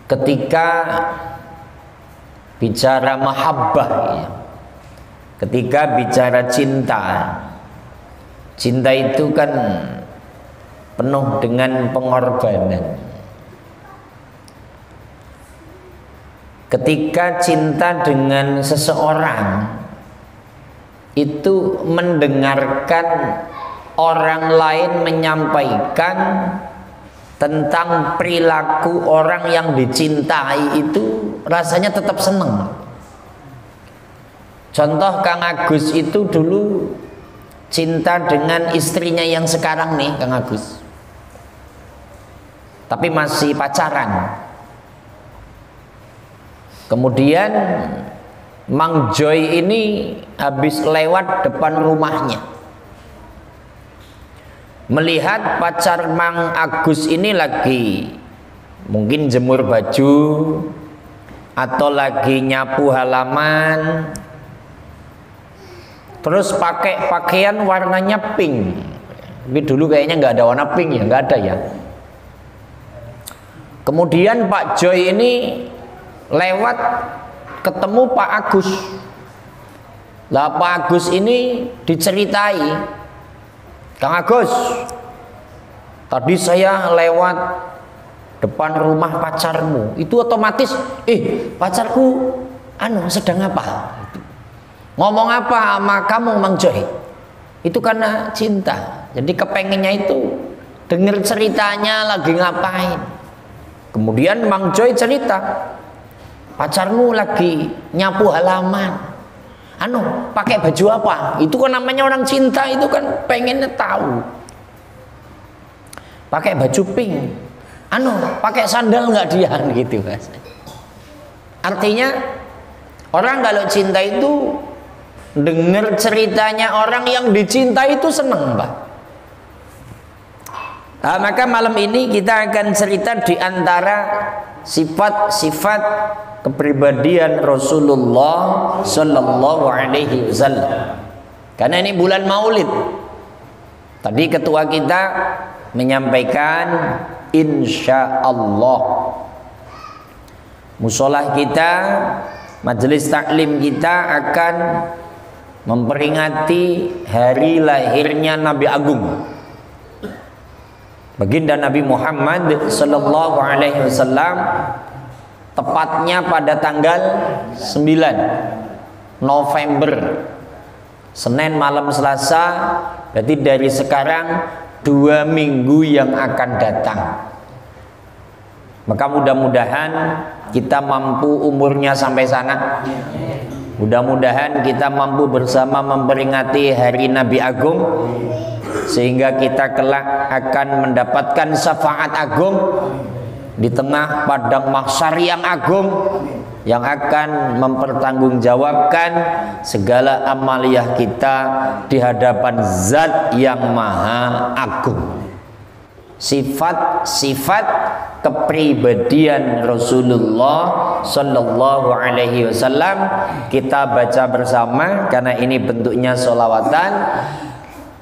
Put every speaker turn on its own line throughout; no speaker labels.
ketika bicara mahabbah ya, ketika bicara cinta, cinta itu kan penuh dengan pengorbanan. Ketika cinta dengan seseorang itu mendengarkan orang lain menyampaikan tentang perilaku orang yang dicintai itu rasanya tetap seneng. Contoh Kang Agus itu dulu cinta dengan istrinya yang sekarang nih Kang Agus, tapi masih pacaran. Kemudian Mang Joy ini habis lewat depan rumahnya, melihat pacar Mang Agus ini lagi mungkin jemur baju atau lagi nyapu halaman, terus pakai pakaian warnanya pink. Tapi dulu kayaknya nggak ada warna pink ya, nggak ada ya. Kemudian Pak Joy ini lewat ketemu Pak Agus. Lah Pak Agus ini diceritai, Kang Agus, tadi saya lewat depan rumah pacarmu. Itu otomatis, pacarku sedang apa? Ngomong apa sama kamu Mang Joy? Itu karena cinta. Jadi kepengennya itu denger ceritanya lagi ngapain. Kemudian Mang Joy cerita, pacarmu lagi nyapu halaman, pakai baju apa? Itu kan namanya orang cinta, itu kan pengennya tahu. Pakai baju pink, pakai sandal nggak dia gitu Mas. Artinya orang kalau cinta itu dengar ceritanya orang yang dicintai itu seneng Pak. Nah, maka malam ini kita akan cerita di antara sifat-sifat kepribadian Rasulullah Sallallahu Alaihi Wasallam. Karena ini bulan Maulid. Tadi ketua kita menyampaikan insya Allah musolah kita, majelis taklim kita akan memperingati hari lahirnya Nabi Agung, baginda Nabi Muhammad Sallallahu Alaihi Wasallam, tepatnya pada tanggal 9 November, Senin malam Selasa. Berarti dari sekarang 2 minggu yang akan datang. Maka mudah-mudahan kita mampu umurnya sampai sana. Mudah-mudahan kita mampu bersama memperingati hari Nabi Agung, sehingga kita kelak akan mendapatkan syafaat agung di tengah padang mahsyar yang agung, yang akan mempertanggungjawabkan segala amaliyah kita di hadapan Zat yang Maha Agung. Sifat-sifat kepribadian Rasulullah Sallallahu Alaihi Wasallam kita baca bersama karena ini bentuknya sholawatan.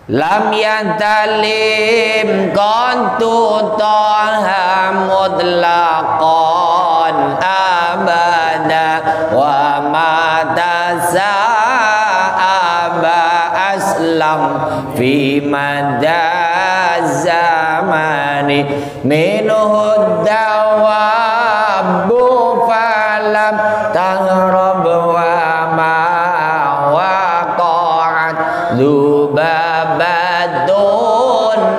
Lam yantalim qantu taha mutlaqan abada wa matasa aba aslam fi madazamani minhu dawabu falam tahrab wa ma waqa'at Lubabadun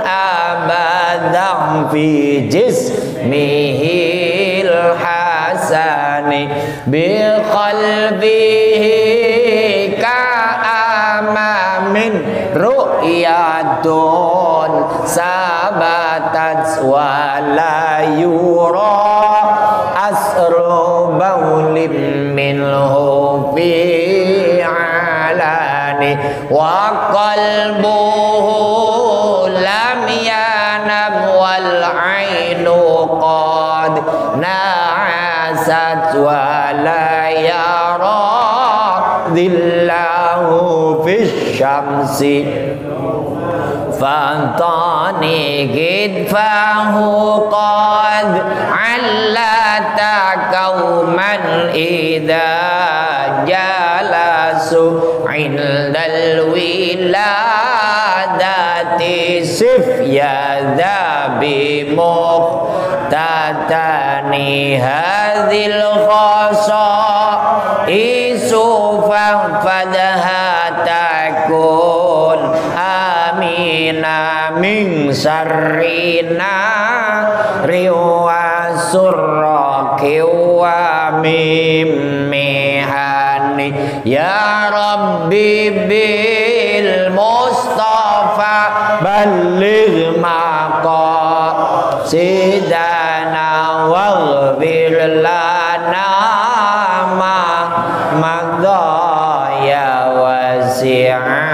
abadan fi jismihil hasani bi qalbihi ka'amamin ru'yatun sabatat wa la yura asru baulim minhu fi wa qalbuhu lam yanam wal ainu qad na'asat wa la yara dhillahu fish syamsi fantani gidfahu qad allata kauman idza jalasu indal wiladati sif ya dhabi muqtatani hadhil khasa isu fadha takun amina min syarrina riwa surraki wa mimihani ya rabbi bil mustafa balligh maqasidana waghfir lana ma madaya wasi'al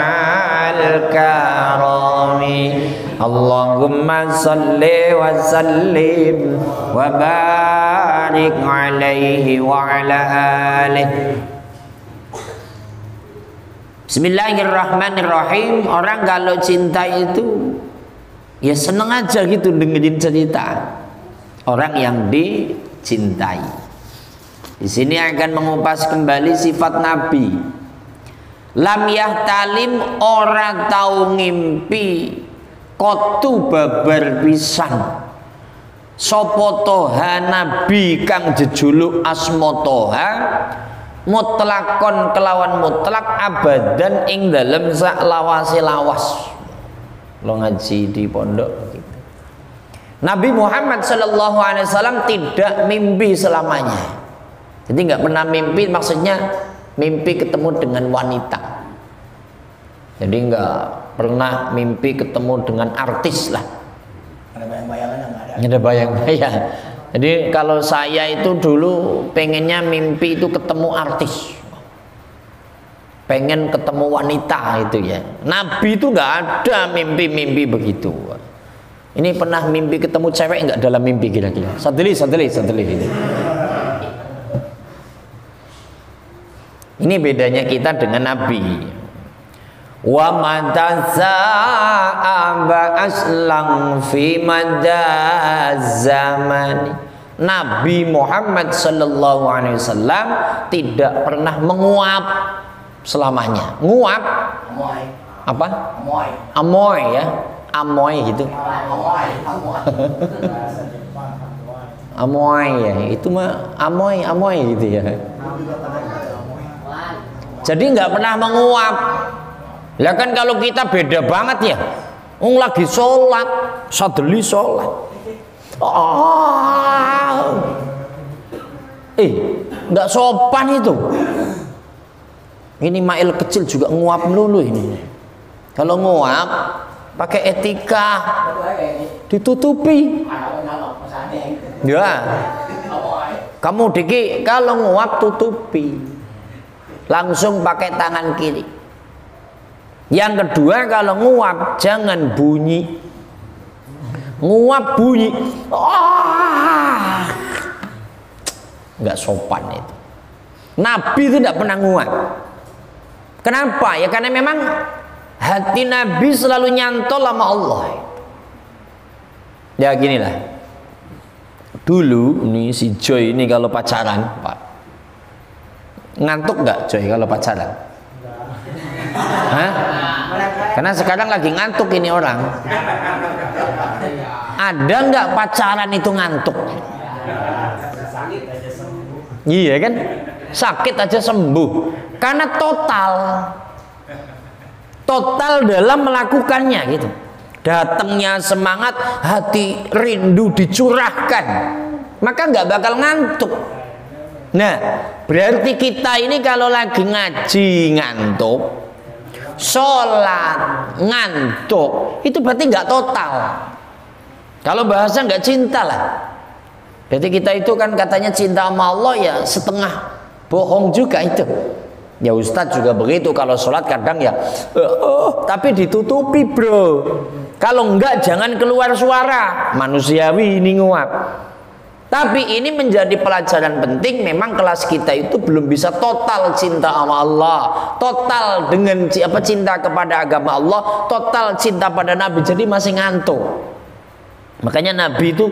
karami Allahumma salli wa sallim wa barik alaihi wa ala alihi. Bismillahirrahmanirrahim. Orang kalau cinta itu ya seneng aja gitu dengerin cerita orang yang dicintai. Di sini akan mengupas kembali sifat Nabi. Lam yahtalim ora tau ngimpi kotu babar pisan sapa toha nabi kang jejuluk asma toha mutlakon kelawan mutlak abadan ing dalem sak lawase lawas. Lo ngaji di pondok gitu. Nabi Muhammad sallallahu alaihi wasallam tidak mimpi selamanya. Jadi nggak pernah mimpi, maksudnya mimpi ketemu dengan wanita. Jadi nggak pernah mimpi ketemu dengan artis lah.
Ada bayang-bayangan nggak ada?
Ada bayang-bayang. Jadi kalau saya itu dulu pengennya mimpi itu ketemu artis, pengen ketemu wanita itu ya. Nabi itu nggak ada mimpi-mimpi begitu. Ini pernah mimpi ketemu cewek nggak dalam mimpi kira-kira? Sadeli ini. Ini bedanya kita dengan Nabi. Wa matasa'aba aslang fi madaz zaman. Nabi Muhammad sallallahu alaihi wasallam tidak pernah menguap selamanya. Nguap
Amoy.
apa?
Amoy.
Amoy ya. Amoy gitu. Amoy ya. Itu mah amoy gitu ya. Jadi nggak pernah menguap. Lah kan kalau kita beda banget ya. Lagi sholat, sadeli sholat. Nggak sopan itu. Ini mail kecil juga nguap melulu ini. Kalau nguap pakai etika, ditutupi. Ya. Kamu Diki kalau nguap tutupi. Langsung pakai tangan kiri. Yang kedua kalau nguap jangan bunyi. Nguap bunyi. Nggak sopan itu. Nabi itu tidak pernah nguap. Kenapa? Ya karena memang hati Nabi selalu nyantol sama Allah. Ya ginilah. Dulu ini si Joy ini kalau pacaran, Pak. Ngantuk nggak Joy kalau pacaran? Hah? Karena sekarang lagi ngantuk ini orang. Ada nggak pacaran itu ngantuk? Iya kan? Sakit aja sembuh. Karena total dalam melakukannya gitu. Datangnya semangat, hati rindu dicurahkan, maka nggak bakal ngantuk. Nah, berarti kita ini kalau lagi ngaji ngantuk, sholat ngantuk, itu berarti nggak total. Kalau bahasa nggak cinta lah. Jadi kita itu kan katanya cinta sama Allah ya setengah bohong juga itu. Ya Ustadz juga begitu, kalau sholat kadang ya tapi ditutupi bro. Kalau enggak jangan keluar suara, manusiawi ini nguap. Tapi ini menjadi pelajaran penting. Memang kelas kita itu belum bisa total cinta sama Allah, total dengan cinta kepada agama Allah, total cinta pada Nabi. Jadi masih ngantuk. Makanya Nabi itu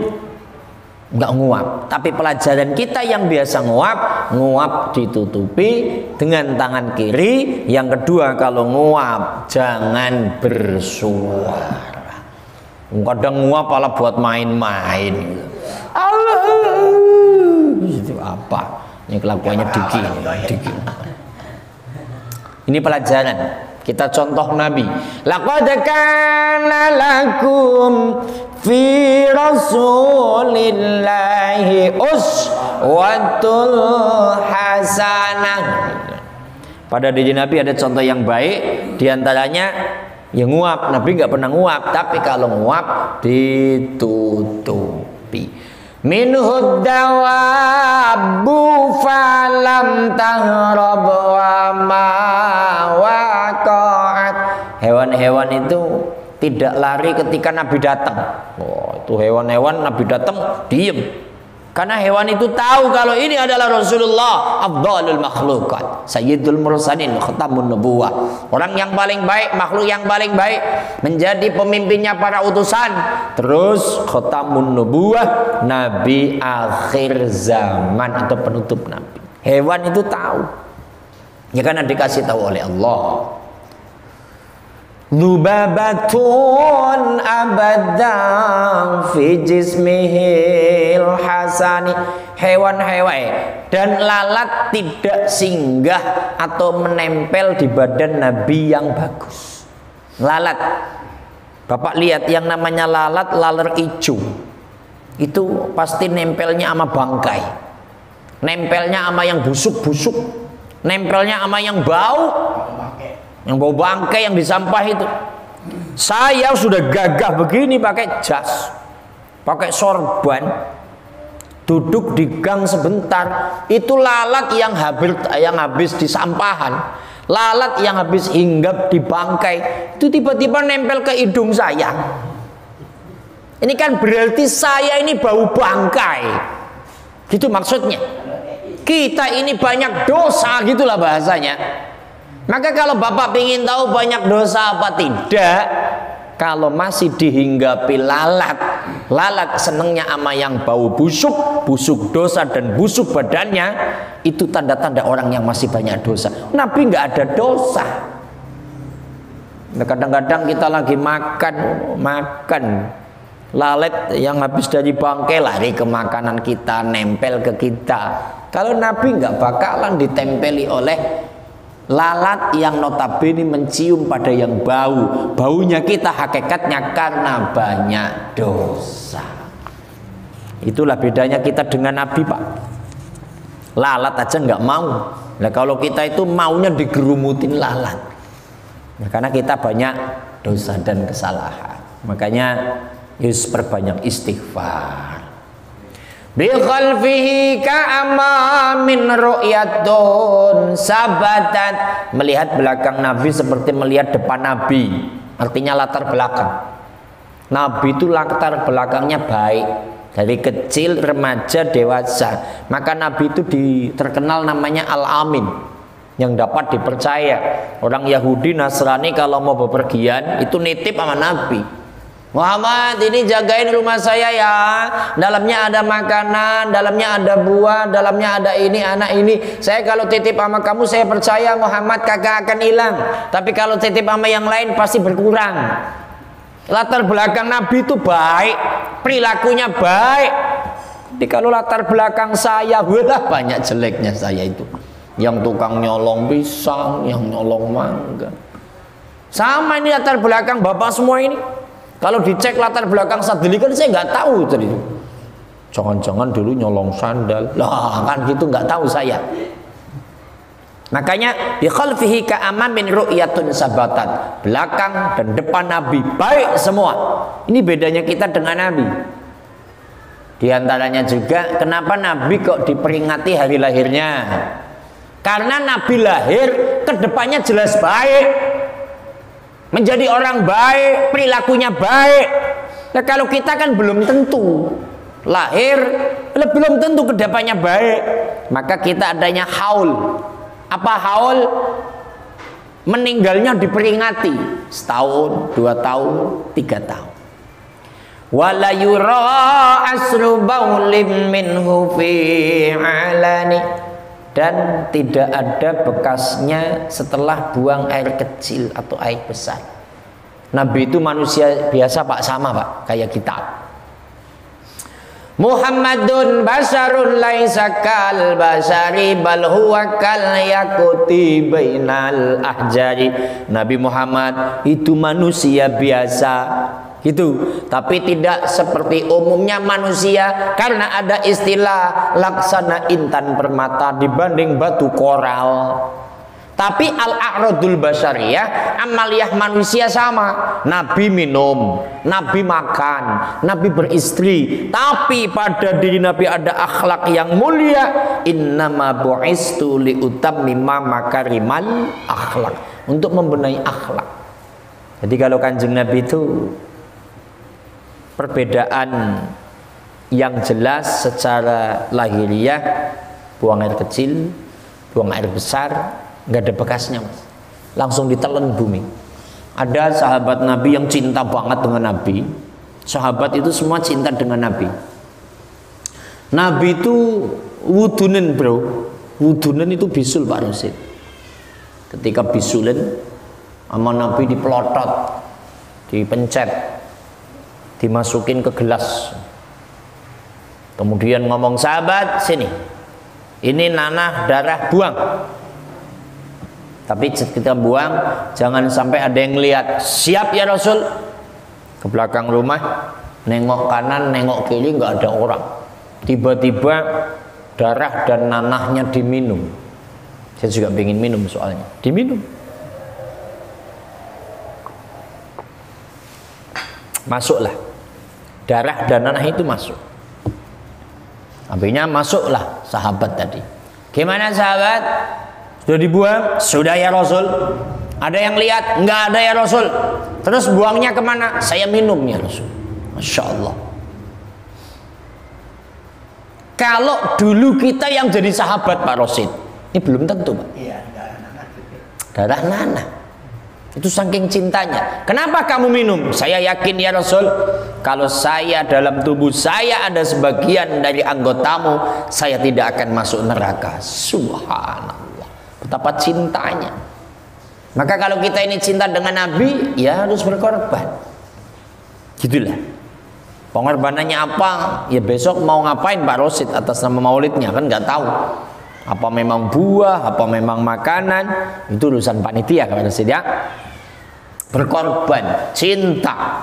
nggak nguap. Tapi pelajaran kita yang biasa nguap ditutupi dengan tangan kiri. Yang kedua, kalau nguap jangan bersuara. Kadang nguap malah buat main-main. Itu apa? Ini kelakuannya Diki. Ini pelajaran. Kita contoh Nabi. Laqad kana lakum fi rasulillahi uswatul hasanah. Pada diri Nabi ada contoh yang baik. Di antaranya yang nguap. Nabi nggak pernah nguap. Tapi kalau nguap ditutupi. Minhud dawabu falam tahrab wa ma waqa'at. Hewan-hewan itu tidak lari ketika Nabi datang. Oh, itu hewan-hewan Nabi datang diem. Karena hewan itu tahu kalau ini adalah Rasulullah, afdhalul makhluqat, sayyidul mursalin, khatamun nubuwah. Orang yang paling baik, makhluk yang paling baik, menjadi pemimpinnya para utusan, terus khatamun nubuwah, nabi akhir zaman atau penutup nabi. Hewan itu tahu. Ya karena dikasih tahu oleh Allah. Lubabatun abadan fi jismihil hasani. Hewan-hewan dan lalat tidak singgah atau menempel di badan Nabi yang bagus. Lalat, Bapak lihat yang namanya lalat hijau, itu pasti nempelnya sama bangkai, nempelnya sama yang busuk-busuk, nempelnya sama yang bau, yang bau bangkai yang di sampah itu. Saya sudah gagah begini pakai jas, pakai sorban, duduk di gang sebentar, itu lalat yang habis di sampahan, lalat yang habis hinggap di bangkai, itu tiba-tiba nempel ke hidung saya. Ini kan berarti saya ini bau bangkai, gitu maksudnya. Kita ini banyak dosa, gitulah bahasanya. Maka kalau Bapak ingin tahu banyak dosa apa tidak, kalau masih dihinggapi lalat, lalat senengnya sama yang bau busuk, busuk dosa dan busuk badannya, itu tanda-tanda orang yang masih banyak dosa. Nabi nggak ada dosa. Kadang-kadang kita lagi makan lalat yang habis dari bangkai lari ke makanan kita, nempel ke kita. Kalau Nabi nggak bakalan ditempeli oleh lalat yang notabene mencium pada yang bau. Baunya kita hakikatnya karena banyak dosa. Itulah bedanya kita dengan Nabi, Pak. Lalat aja nggak mau. Nah kalau kita itu maunya digerumutin lalat. Nah, karena kita banyak dosa dan kesalahan. Makanya yus perbanyak istighfar. Bi khalfihi ka'ama min ru'yatun sabatat. Melihat belakang Nabi seperti melihat depan Nabi. Artinya latar belakang. Nabi itu latar belakangnya baik. Dari kecil, remaja, dewasa. Maka Nabi itu terkenal namanya Al-Amin, yang dapat dipercaya. Orang Yahudi, Nasrani kalau mau bepergian itu nitip sama Nabi. Muhammad, ini jagain rumah saya ya. Dalamnya ada makanan, dalamnya ada buah, dalamnya ada ini, anak ini. Saya kalau titip sama kamu, saya percaya Muhammad kagak akan hilang. Tapi kalau titip sama yang lain pasti berkurang. Latar belakang Nabi itu baik, perilakunya baik. Tapi kalau latar belakang saya, wah banyak jeleknya saya itu. Yang tukang nyolong pisang, yang nyolong mangga. Sama ini latar belakang Bapak semua ini. Kalau dicek latar belakang Sadili kan saya nggak tahu tadi. Jangan-jangan dulu nyolong sandal. Lah kan gitu nggak tahu saya. Makanya bi khalfihi ka'aman min ru'yatun sabatat. Belakang dan depan Nabi baik semua. Ini bedanya kita dengan Nabi. Di antaranya juga kenapa Nabi kok diperingati hari lahirnya? Karena Nabi lahir kedepannya jelas baik. Menjadi orang baik, perilakunya baik. Nah kalau kita kan belum tentu lahir, belum tentu kedepannya baik. Maka kita adanya haul. Apa haul? Meninggalnya diperingati setahun, 2 tahun, 3 tahun. wala yura asru baulim minhu fi alani, dan tidak ada bekasnya setelah buang air kecil atau air besar. Nabi itu manusia biasa Pak, sama Pak, kayak kita. Muhammadun basarun laisa kal basari bal huwa kal yaquti bainal ahjari. Nabi Muhammad itu manusia biasa gitu, tapi tidak seperti umumnya manusia, karena ada istilah laksana intan permata dibanding batu koral. Tapi al-a'radul basariyah, amaliyah manusia sama. Nabi minum, Nabi makan, Nabi beristri, tapi pada diri Nabi ada akhlak yang mulia. Innama bu'istu liutammima makarimal akhlak, untuk membenahi akhlak. Jadi kalau Kanjeng Nabi itu perbedaan yang jelas secara lahiriah, buang air kecil, buang air besar, nggak ada bekasnya Mas, langsung ditelan bumi. Ada sahabat Nabi yang cinta banget dengan Nabi. Sahabat itu semua cinta dengan Nabi. Nabi itu wudunen bro, wudunen itu bisul Pak Rosid. Ketika bisulen sama Nabi dipelotot, dipencet, dimasukin ke gelas, kemudian ngomong, sahabat sini, ini nanah darah, buang. Tapi kita buang, jangan sampai ada yang lihat. Siap ya Rasul. Ke belakang rumah, nengok kanan, nengok kiri, nggak ada orang. Tiba-tiba darah dan nanahnya diminum. Saya juga pengen minum soalnya. Diminum. Masuklah. Darah dan nanah itu masuk. Akhirnya masuklah sahabat tadi. Gimana sahabat? Sudah dibuang? Sudah ya Rasul. Ada yang lihat? Enggak ada ya Rasul. Terus buangnya kemana? Saya minum ya Rasul. Masya Allah. Kalau dulu kita yang jadi sahabat Pak Rosid, ini belum tentu Pak.
Iya, darah nanah.
Darah nanah. Itu saking cintanya. Kenapa kamu minum? Saya yakin ya Rasul, kalau saya dalam tubuh saya ada sebagian dari anggotamu, saya tidak akan masuk neraka. Subhanallah. Betapa cintanya. Maka kalau kita ini cinta dengan Nabi, ya harus berkorban. Gitulah. Pengorbanannya apa? Ya besok mau ngapain Pak Rosid atas nama maulidnya, kan nggak tahu. Apa memang buah, apa memang makanan, itu urusan panitia Pak Rosid ya. Berkorban, cinta.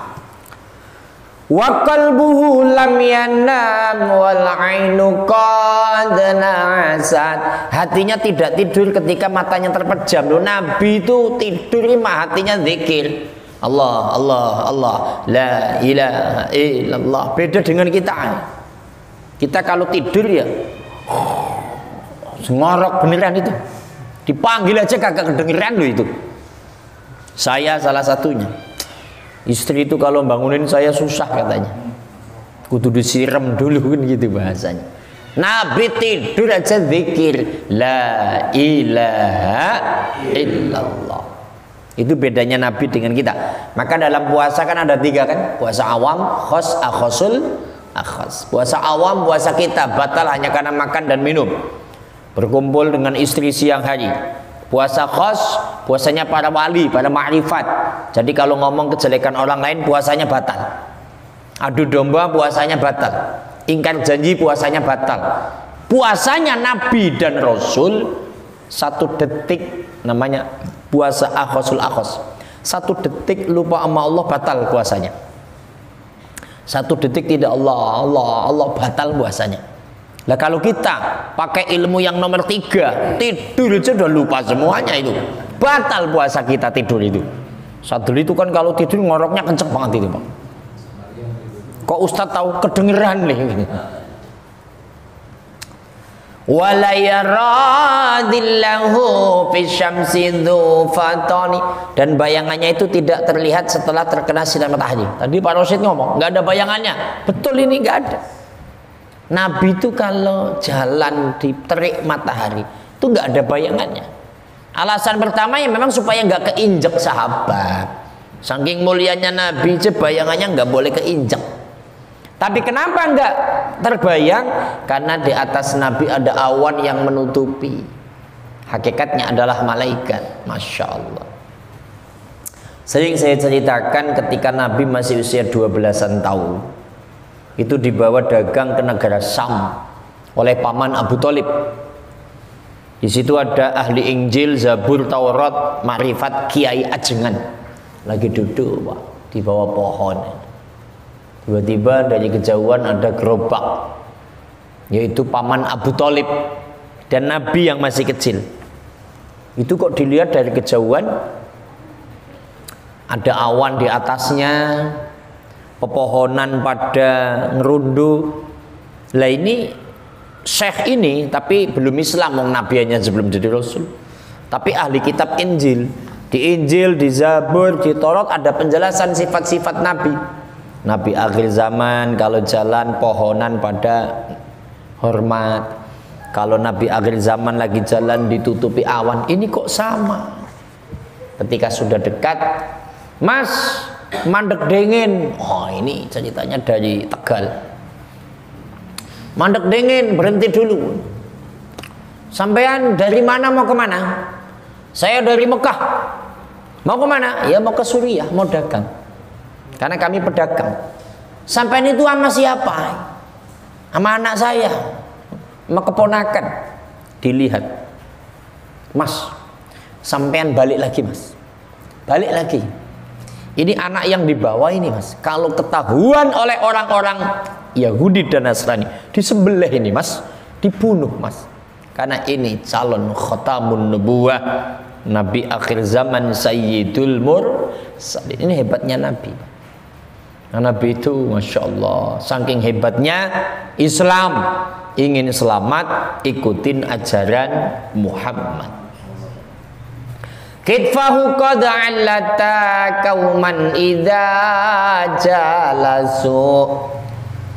Wa qalbuhu lam yanam wal ainu qad na'asat. Hatinya tidak tidur ketika matanya terpejam. Loh, Nabi itu tidur mah hatinya zikir. Allah, Allah, Allah, la ilaha illallah. Beda dengan kita. Kita kalau tidur ya ngorok beneran itu. Dipanggil aja kagak kedengeran loh itu. Saya salah satunya. Istri itu kalau bangunin saya susah katanya. Kudu disiram dulu kan gitu bahasanya. Nabi tidur aja zikir la ilaha illallah. Itu bedanya Nabi dengan kita. Maka dalam puasa kan ada 3 kan? Puasa awam, khos, akhosul, akhos. Puasa awam, puasa kita batal hanya karena makan dan minum. Berkumpul dengan istri siang hari. Puasa khos, puasanya para wali, para ma'rifat. Jadi kalau ngomong kejelekan orang lain, puasanya batal. Adu domba, puasanya batal. Ingkar janji, puasanya batal. Puasanya Nabi dan Rasul 1 detik, namanya puasa akhosul akhos. 1 detik lupa sama Allah, batal puasanya. 1 detik tidak Allah batal puasanya. Nah kalau kita pakai ilmu yang nomor 3, tidur aja udah lupa semuanya itu, batal puasa kita tidur itu. Sadul itu kan kalau tidur ngoroknya kenceng banget itu Pak. Kok Ustadz tahu kedengeran nih? Wala yaradillahu fi syamsi dzufatani, dan bayangannya itu tidak terlihat setelah terkena sinar matahari. Tadi Pak Rosid ngomong nggak ada bayangannya, betul ini nggak ada. Nabi itu kalau jalan di terik matahari itu nggak ada bayangannya. Alasan pertama ya memang supaya nggak keinjek sahabat. Saking mulianya Nabi, bayangannya nggak boleh keinjek. Tapi kenapa enggak terbayang? Karena di atas Nabi ada awan yang menutupi. Hakikatnya adalah malaikat. Masya Allah. Sering saya ceritakan ketika Nabi masih usia 12-an tahun, itu dibawa dagang ke negara Syam oleh paman Abu Thalib. Di situ ada ahli Injil, Zabur, Taurat, Makrifat, Kiai Ajengan lagi duduk Pak, di bawah pohon. Tiba-tiba dari kejauhan ada gerobak, yaitu paman Abu Thalib dan Nabi yang masih kecil. Itu kok dilihat dari kejauhan, ada awan di atasnya, pepohonan pada ngerunduk. Lah ini syekh ini tapi belum Islam, wong Nabi hanya sebelum jadi Rasul, tapi ahli kitab Injil. Di Injil, di Zabur, di Taurat ada penjelasan sifat-sifat Nabi. Nabi akhir zaman kalau jalan pohonan pada hormat. Kalau Nabi akhir zaman lagi jalan ditutupi awan. Ini kok sama? Ketika sudah dekat, Mas, mandek dingin. Oh, ini ceritanya dari Tegal. Mandek dingin, berhenti dulu. Sampean dari mana mau kemana? Saya dari Mekah. Mau kemana? Ya mau ke Suriah, mau dagang. Karena kami pedagang. Sampai itu sama siapa? Sama anak saya, sama keponakan. Dilihat, Mas, sampean balik lagi Mas. Balik lagi. Ini anak yang dibawa ini Mas, kalau ketahuan oleh orang-orang Yahudi dan Nasrani, disembelih ini Mas, dibunuh Mas. Karena ini calon khatamun nubuwah, Nabi akhir zaman, Sayyidul Mursalin. Ini hebatnya Nabi. Nah, Nabi itu Masya Allah, saking hebatnya Islam, ingin selamat ikutin ajaran Muhammad. Kitfahu qad 'allata kauman idza jalasu.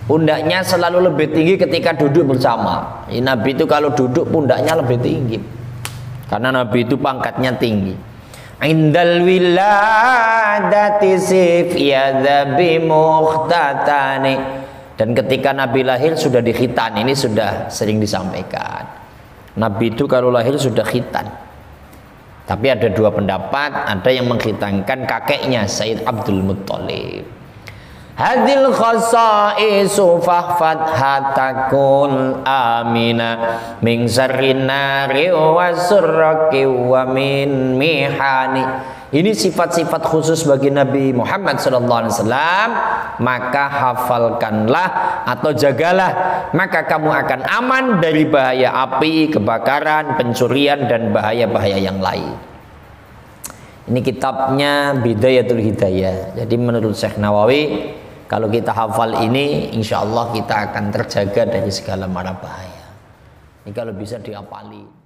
Pundaknya selalu lebih tinggi ketika duduk bersama. Nabi itu kalau duduk pundaknya lebih tinggi, karena Nabi itu pangkatnya tinggi. Indal wiladati sif yadzabi mukhtatani. Dan ketika Nabi lahir sudah dikhitan. Ini sudah sering disampaikan. Nabi itu kalau lahir sudah khitan. Tapi ada dua pendapat. Ada yang mengkhitankan kakeknya Sayyid Abdul Muttalib. Hadil khasaisu fahfad hatakul amina min syarrin nari wa surraki wa min mihani. Ini sifat-sifat khusus bagi Nabi Muhammad SAW. Maka hafalkanlah atau jagalah, maka kamu akan aman dari bahaya api, kebakaran, pencurian, dan bahaya-bahaya yang lain. Ini kitabnya Bidayatul Hidayah. Jadi menurut Syekh Nawawi, kalau kita hafal ini, insya Allah kita akan terjaga dari segala mara bahaya. Ini kalau bisa dihafali.